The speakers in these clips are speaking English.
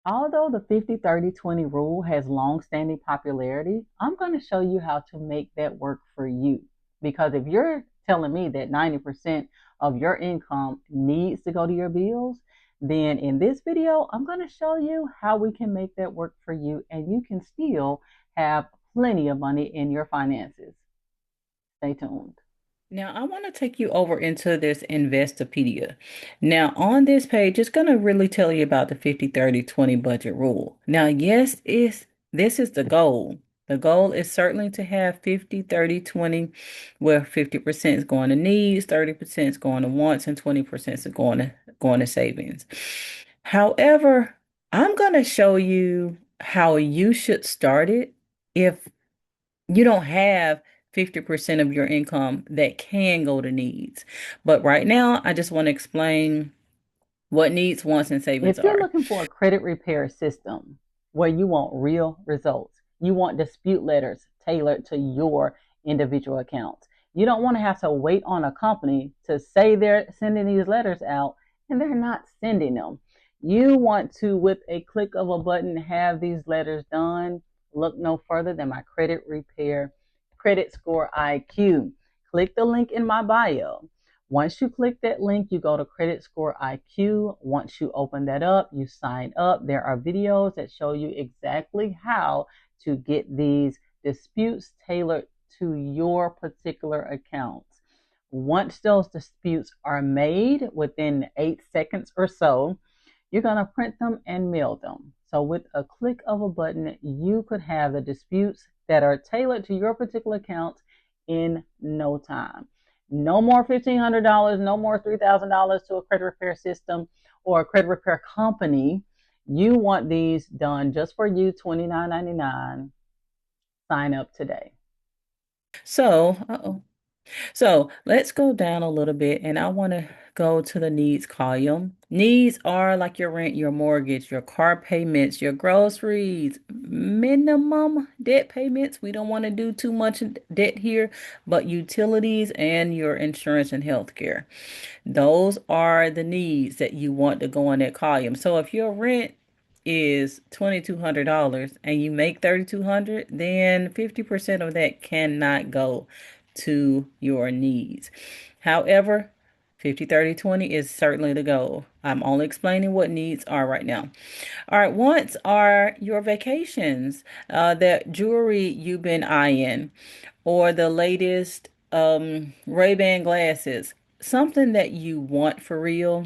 Although the 50-30-20 rule has long-standing popularity, I'm going to show you how to make that work for you. Because if you're telling me that 90% of your income needs to go to your bills, then in this video, I'm going to show you how we can make that work for you and you can still have plenty of money in your finances. Stay tuned. Now, I want to take you over into this Investopedia. Now, on this page, it's going to really tell you about the 50-30-20 budget rule. Now, yes, this is the goal. The goal is certainly to have 50-30-20, where 50% is going to needs, 30% is going to wants, and 20% is going to savings. However, I'm going to show you how you should start it if you don't have 50% of your income that can go to needs. But right now, I just want to explain what needs, wants, and savings If you're are. looking for a credit repair system where you want real results, you want dispute letters tailored to your individual accounts. You don't want to have to wait on a company to say they're sending these letters out and they're not sending them. You want to, with a click of a button, have these letters done. Look no further than my credit repair credit score IQ. Click the link in my bio. Once you click that link, you go to Credit Score IQ. Once you open that up, you sign up. There are videos that show you exactly how to get these disputes tailored to your particular accounts. Once those disputes are made within 8 seconds or so, you're going to print them and mail them. So, with a click of a button, you could have the disputes that are tailored to your particular account in no time. No more $1,500, no more $3,000 to a credit repair system or a credit repair company. You want these done just for you, $29.99. Sign up today. So, So let's go down a little bit and I want to go to the needs column. Needs are like your rent, your mortgage, your car payments, your groceries, minimum debt payments. We don't want to do too much debt here, but utilities and your insurance and health care. Those are the needs that you want to go in that column. So if your rent is $2,200 and you make 3,200, then 50% of that cannot go to your needs. However, 50-30-20 is certainly the goal. I'm only explaining what needs are right now. All right, wants are your vacations, that jewelry you've been eyeing, or the latest Ray-Ban glasses, something that you want for real.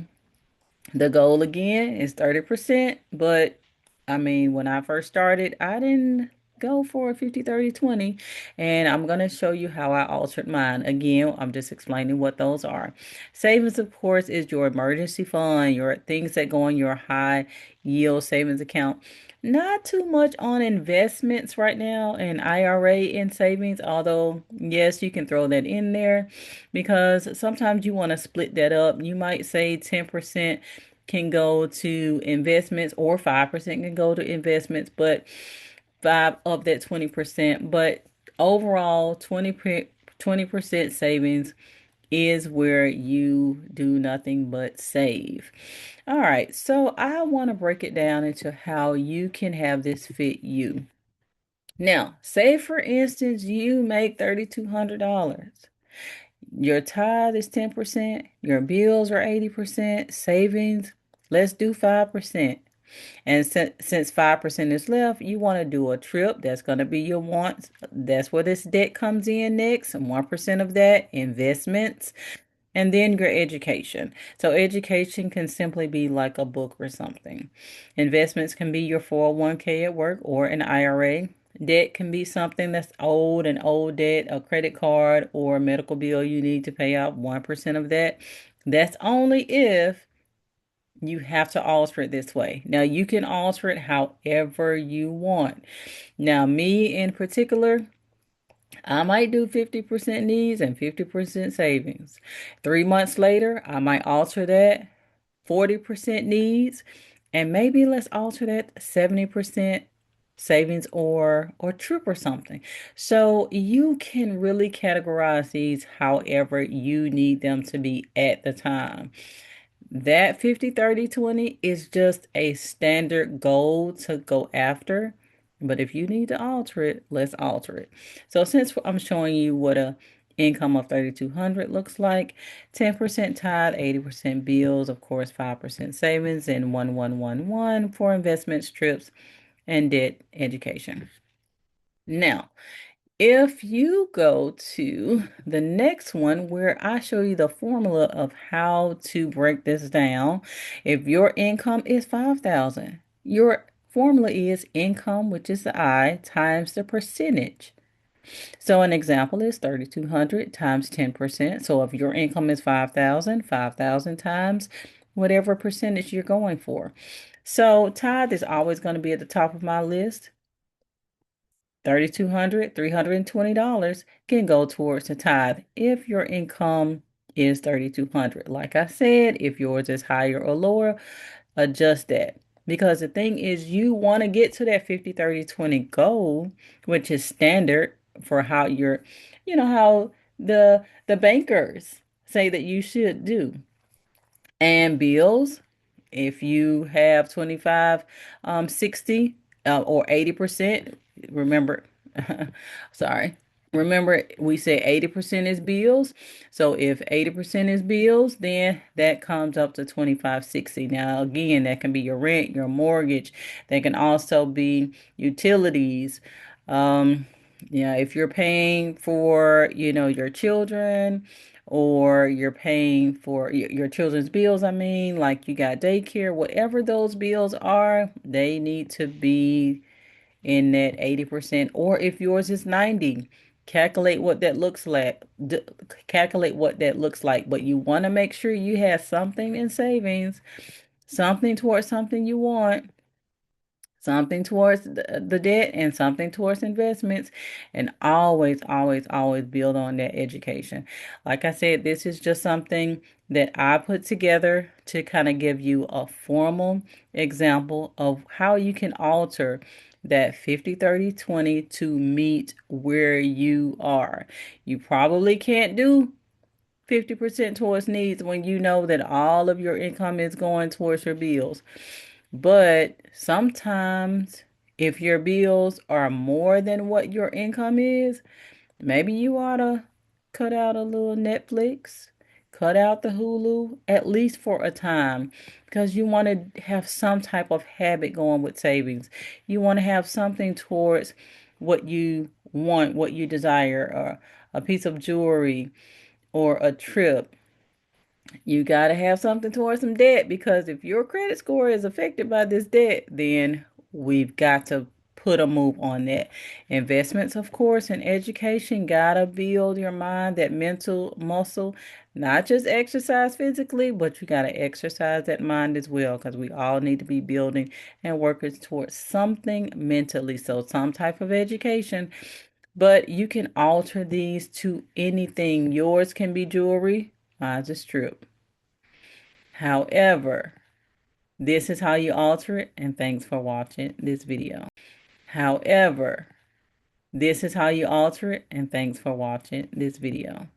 The goal again is 30%, but I mean, when I first started, I didn't go for a 50-30-20, and I'm going to show you how I altered mine. Again, I'm just explaining what those are. Savings, of course, is your emergency fund, your things that go in your high yield savings account. Not too much on investments right now and IRA and savings, although, yes, you can throw that in there because sometimes you want to split that up. You might say 10% can go to investments or 5% can go to investments, but five of that 20%. But overall, 20% savings is where you do nothing but save. All right, so I want to break it down into how you can have this fit you. Now, say for instance, you make $3,200. Your tithe is 10%, your bills are 80%, savings, let's do 5%. And since 5% is left, you want to do a trip. That's going to be your wants. That's where this debt comes in next. And 1% of that, investments, and then your education. So education can simply be like a book or something. Investments can be your 401k at work or an IRA. Debt can be something that's old, an old debt, a credit card, or a medical bill you need to pay out 1% of that. That's only if you have to alter it this way. Now, you can alter it however you want. Now, me in particular, I might do 50% needs and 50% savings. 3 months later, I might alter that 40% needs and maybe let's alter that 70% savings or trip or something. So you can really categorize these however you need them to be at the time. That 50, 30, 20 is just a standard goal to go after. But if you need to alter it, let's alter it. So since I'm showing you what a income of 3,200 looks like, 10% tithe, 80% bills, of course, 5% savings, and 1111 for investments, trips, and debt education. Now, if you go to the next one where I show you the formula of how to break this down, if your income is 5,000, your formula is income, which is the I, times the percentage. So an example is 3,200 times 10%. So if your income is 5,000, 5,000 times whatever percentage you're going for. So tithe is always going to be at the top of my list. $3,200, $320 can go towards the tithe if your income is 3,200. Like I said, if yours is higher or lower, adjust that. Because the thing is, you want to get to that 50, 30, 20 goal, which is standard for how how the bankers say that you should do. And bills, if you have 25, 60, or 80%, remember, sorry, remember we said 80% is bills. So if 80% is bills, then that comes up to 25, 60. Now, again, that can be your rent, your mortgage. That can also be utilities. Um, yeah, if you're paying for, your children, or you're paying for your children's bills, I mean, like you got daycare, whatever those bills are, they need to be in that 80%. Or if yours is 90, calculate what that looks like. Calculate what that looks like. But you want to make sure you have something in savings, something towards something you want, something towards the debt, and something towards investments, and always, always, always build on that education. Like I said, this is just something that I put together to kind of give you a formal example of how you can alter that 50, 30, 20 to meet where you are. You probably can't do 50% towards needs when you know that all of your income is going towards your bills. But sometimes, if your bills are more than what your income is, maybe you ought to cut out a little Netflix, cut out the Hulu, at least for a time, because you want to have some type of habit going with savings. You want to have something towards what you want, what you desire, or a piece of jewelry, or a trip. You got to have something towards some debt, because if your credit score is affected by this debt, then we've got to put a move on that. Investments, of course, and education, gotta build your mind, that mental muscle, not just exercise physically, but you gotta exercise that mind as well, because we all need to be building and working towards something mentally. So some type of education, but you can alter these to anything. Yours can be jewelry, mine's a strip. However, this is how you alter it, and thanks for watching this video. However, this is how you alter it, and thanks for watching this video.